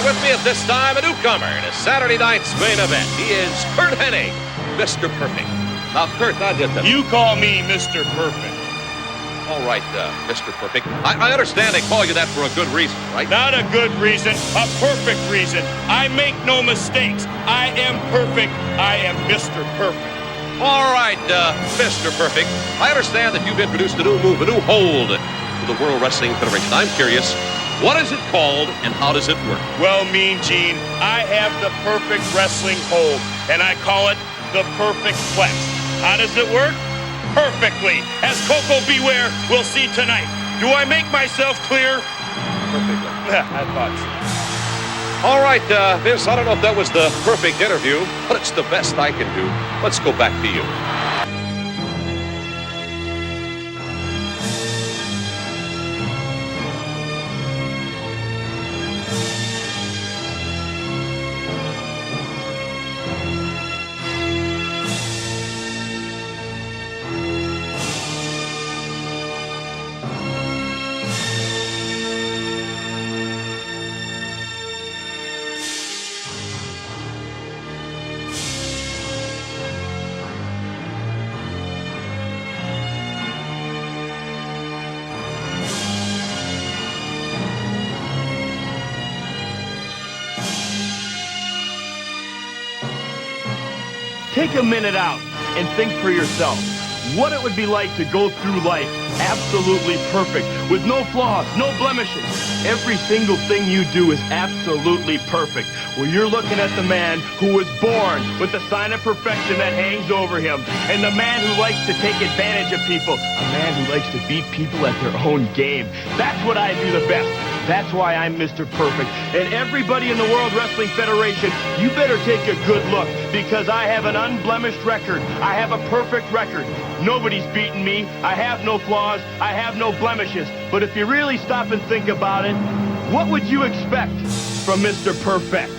with me at this time, a newcomer in a Saturday night's main event. He is Curt Hennig, Mr. Perfect. Now, Curt, I did that. You call me Mr. Perfect. All right, Mr. Perfect. I understand they call you that for a good reason, right? Not a good reason, a perfect reason. I make no mistakes. I am perfect. I am Mr. Perfect. All right, Mr. Perfect. I understand that you've introduced a new move, a new hold to the World Wrestling Federation. I'm curious, what is it called and how does it work? Well, Mean Gene, I have the perfect wrestling hold, and I call it the perfect flex. How does it work? Perfectly, as Coco Beware will see tonight. Do I make myself clear? Perfectly. I thought so. All right, Vince, I don't know if that was the perfect interview, but it's the best I can do. Let's go back to you. Take a minute out and think for yourself what it would be like to go through life absolutely perfect, with no flaws, no blemishes. Every single thing you do is absolutely perfect. Well, you're looking at the man who was born with the sign of perfection that hangs over him, and the man who likes to take advantage of people, a man who likes to beat people at their own game. That's what I do the best. That's why I'm Mr. Perfect. And everybody in the World Wrestling Federation, you better take a good look, because I have an unblemished record. I have a perfect record. Nobody's beaten me. I have no flaws. I have no blemishes. But if you really stop and think about it, what would you expect from Mr. Perfect?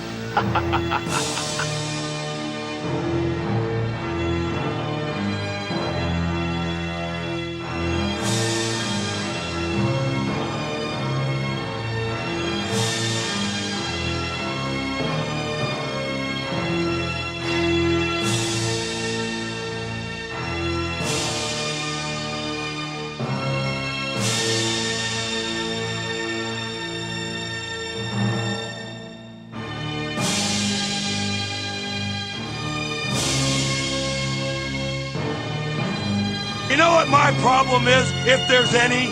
You know what my problem is, if there's any?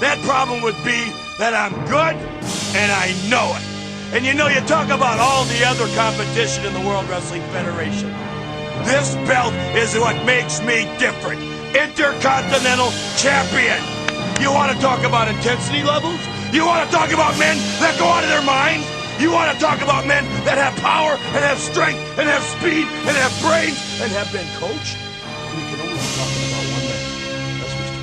That problem would be that I'm good, and I know it. And you know, you talk about all the other competition in the World Wrestling Federation. This belt is what makes me different. Intercontinental Champion. You want to talk about intensity levels? You want to talk about men that go out of their minds? You want to talk about men that have power, and have strength, and have speed, and have brains, and have been coached? We can only be talking about one man. That's Mr.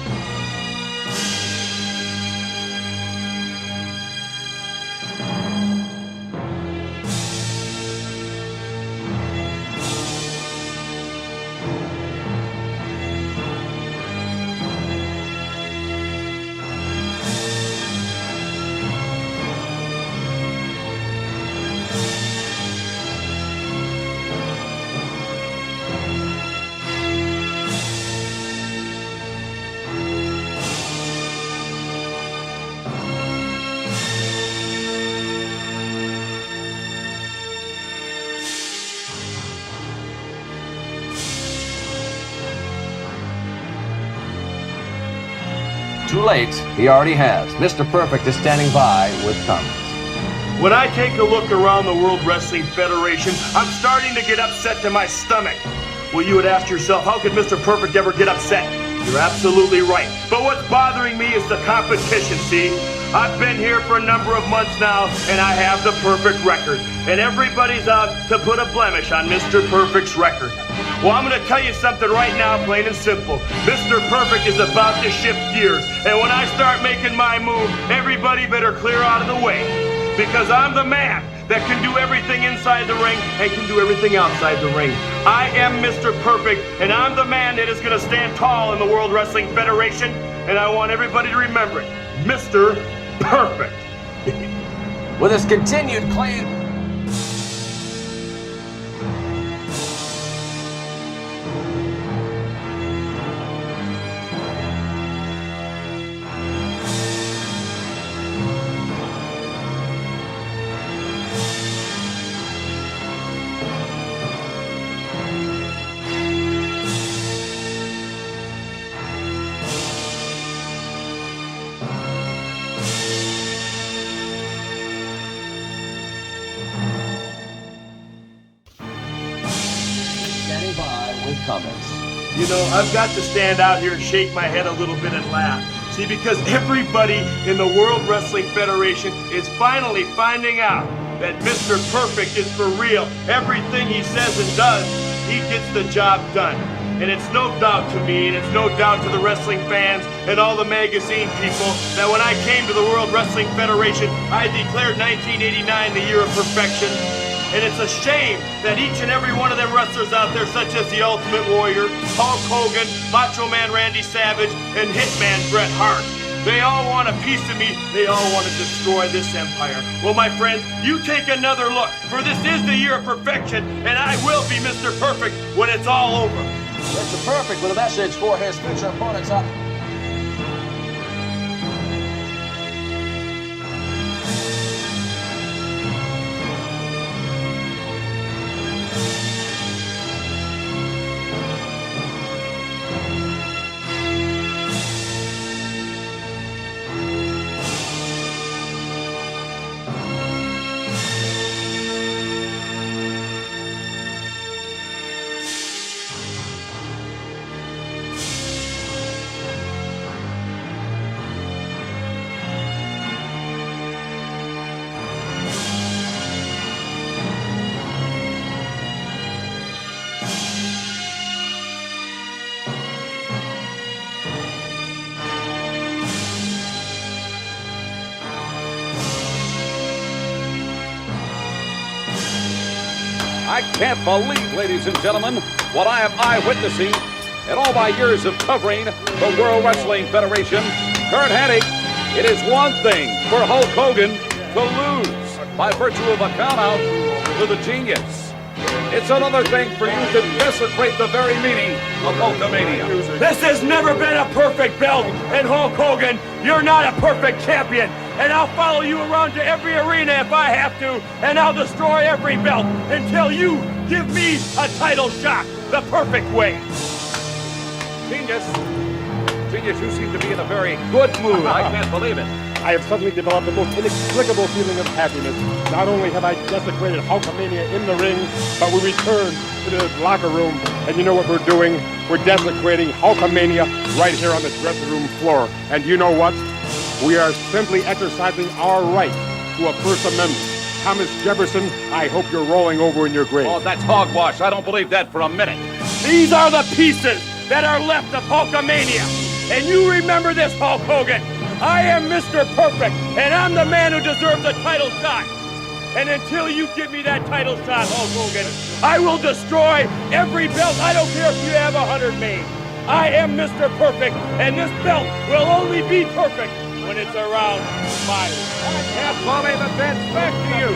Too late, he already has. Mr. Perfect is standing by with comments. When I take a look around the World Wrestling Federation, I'm starting to get upset to my stomach. Well, you would ask yourself, how could Mr. Perfect ever get upset? You're absolutely right. But what's bothering me is the competition, see? I've been here for a number of months now, and I have the perfect record. And everybody's out to put a blemish on Mr. Perfect's record. Well, I'm going to tell you something right now, plain and simple. Mr. Perfect is about to shift gears. And when I start making my move, everybody better clear out of the way. Because I'm the man that can do everything inside the ring and can do everything outside the ring. I am Mr. Perfect, and I'm the man that is going to stand tall in the World Wrestling Federation. And I want everybody to remember it. Mr. Perfect. with his continued claim. Standing by with comments. You know, I've got to stand out here and shake my head a little bit and laugh. See, because everybody in the World Wrestling Federation is finally finding out that Mr. Perfect is for real. Everything he says and does, he gets the job done. And it's no doubt to me, and it's no doubt to the wrestling fans and all the magazine people, that when I came to the World Wrestling Federation, I declared 1989 the year of perfection. And it's a shame that each and every one of them wrestlers out there, such as the Ultimate Warrior, Hulk Hogan, Macho Man Randy Savage, and Hitman Bret Hart, they all want a piece of me. They all want to destroy this empire. Well, my friends, you take another look, for this is the year of perfection, and I will be Mr. Perfect when it's all over. Mr. Perfect with a message for his future opponents up. I can't believe, ladies and gentlemen, what I am eyewitnessing in all my years of covering the World Wrestling Federation. Curt Hennig, it is one thing for Hulk Hogan to lose by virtue of a countout to the Genius. It's another thing for you to desecrate the very meaning of Hulkamania. This has never been a perfect belt, and Hulk Hogan, you're not a perfect champion. And I'll follow you around to every arena if I have to, and I'll destroy every belt until you give me a title shot the perfect way. Genius, you seem to be in a very good mood. I can't believe it. I have suddenly developed the most inexplicable feeling of happiness. Not only have I desecrated Hulkamania in the ring, but we return to the locker room, and you know what we're doing? We're desecrating Hulkamania right here on the dressing room floor. And you know what? We are simply exercising our right to a First Amendment. Thomas Jefferson, I hope you're rolling over in your grave. Oh, that's hogwash. I don't believe that for a minute. These are the pieces that are left of Hulkamania. And you remember this, Hulk Hogan. I am Mr. Perfect, and I'm the man who deserves a title shot. And until you give me that title shot, Hulk Hogan, I will destroy every belt. I don't care if you have 100 made. I am Mr. Perfect, and this belt will only be perfect when it's around my. I can't believe it. That's back to you.